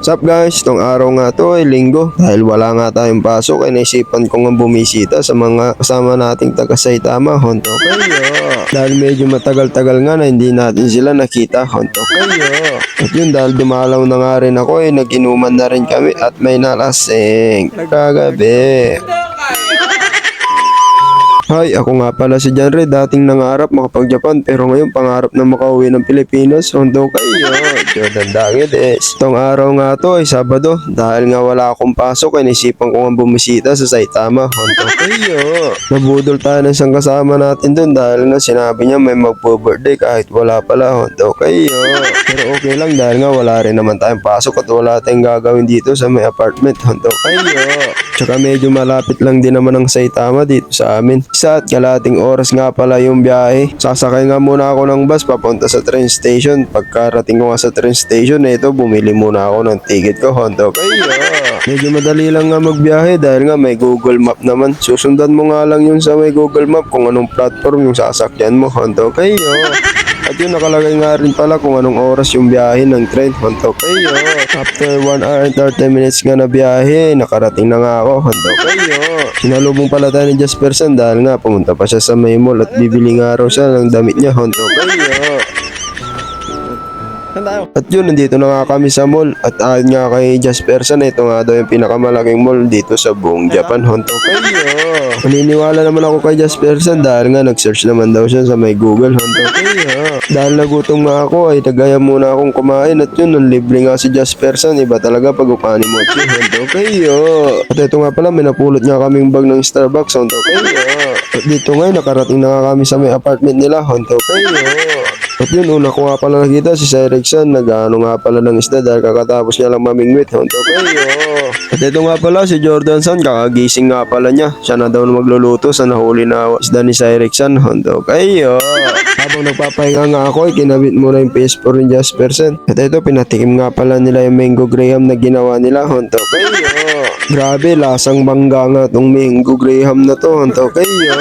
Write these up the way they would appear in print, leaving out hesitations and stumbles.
Sup guys, itong araw nga to ay linggo. Dahil wala nga tayong pasok ay naisipan ko nga bumisita sa mga kasama nating taga Saitama, Honto kayo. Dahil medyo matagal-tagal nga na hindi natin sila nakita, Honto kayo. At yun, dahil dumalaw na nga rin ako ay nag-inuman na rin kami at may nalasing kagabi. Hi, ako nga pala si Janre, dating nangarap makapag-Japan pero ngayon pangarap na makauwi ng Pilipinas. Hondo kayo, Jordan Dagides. Itong araw nga to ay Sabado, dahil nga wala akong pasok ay nisipan ko nga bumisita sa Saitama. Hondo kayo. Nabudol tayo ng isang kasama natin dun dahil nga sinabi niya may magpo-birthday kahit wala pala. Hondo kayo. Pero okay lang dahil nga wala rin naman tayong pasok at wala tayong gagawin dito sa may apartment. Hondo kayo. Tsaka medyo malapit lang din naman ang Saitama dito sa amin. At kalating oras nga pala yung biyahe. Sasakay nga muna ako ng bus papunta sa train station. Pagkarating ko nga sa train station, ito bumili muna ako ng ticket ko. Hondo kayo. Medyo madali lang nga magbiyahe dahil nga may Google Map naman. Susundan mo nga lang yun sa may Google Map kung anong platform yung sasakyan mo. Hondo kayo. At yun, nakalagay nga rin pala kung anong oras yung biyahe ng train. Hondo kayo. After 1 hour and 30 minutes nga na biyahe, nakarating na nga ako. Hondo kayo. Sinalubong pala tayo ni Jasperson dahil nga pumunta pa siya sa may mall at bibili nga raw siya ng damit niya. Hondo kayo. At yun, nandito na nga kami sa mall. At ayon nga kay Jasperson, ito nga daw yung pinakamalaking mall dito sa buong Japan. Hondo kayo. Maniniwala naman ako kay Jasperson dahil nga nag-search naman daw siya sa may Google. Hondo kayo. Dahil nagutom nga ako ay tagaya muna akong kumain. At yun, ang libre nga si Jasperson. Iba talaga pag upani mo. Hondo kayo. At ito nga pala, may napulot nga kaming bag ng Starbucks. Hondo kayo. At dito nga, nakarating na nga kami sa may apartment nila. Hondo kayo. At yun, una ko nga pala nakita si Sir Rickson, nag-ano nga pala ng isda dahil kakatapos niya lang mamingwit. Hondo kayo. At ito nga pala si Jordan Son, kakagising nga pala niya. Siya na daw magluluto sa nahuli na isda ni Sir Rickson. Hondo kayo. Habang nagpapahinga nga ako, kinabit muna yung PS4 ni Jasperson. At ito, pinatikim nga pala nila yung mango graham na ginawa nila. Hondo kayo. Grabe, lasang bangga nga tong mango graham na to. Hondo kayo.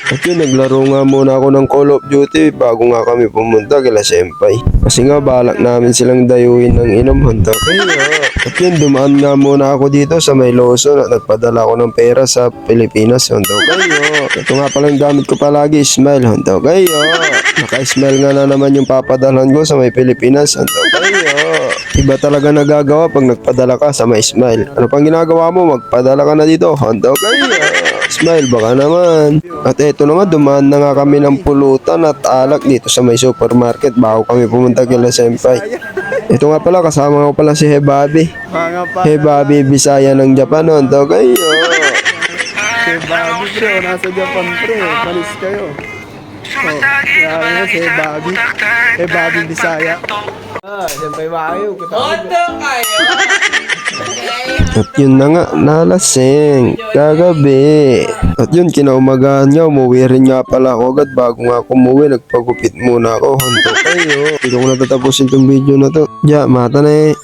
At yun, naglaro nga muna ako ng Call of Duty bago nga kami pumunta kila Senpai. Kasi nga balak namin silang dayuhin ng inom. Hondo kayo. At yun, dumaan nga muna ako dito sa may Lawson at nagpadala ako ng pera sa Pilipinas. Hondo kayo. Ito nga palang gamit ko palagi, Smile. Hondo kayo. Naka-Smile nga na naman yung papadalhan ko sa may Pilipinas. Hondo kayo. Iba talaga nagagawa pag nagpadala ka sa may Smile. Ano pang ginagawa mo? Magpadala ka na dito. Hondo kayo. Smile, baka naman. At eto na nga, dumaan na nga kami ng pulutan at alak dito sa may supermarket bago kami pumunta kila Senpai. Ito nga pala, kasama ko pala si Hebabi. Hebabi, Bisaya ng Japan. Hondo kayo. Hebabi pre, nasa Japan pre, palis kayo. Kaya si Hebabi. Hebabi Bisaya. Siyempre bayo. Hondo kayo! At yun na nga, nalasing kagabi. At yun, kinaumagahan nga, umuwi rin nga pala ako agad. Bago nga ako umuwi, nagpagupit muna ako. Hondo kayo. Dito ko natatapusin tong video na to. Ya, mata na eh.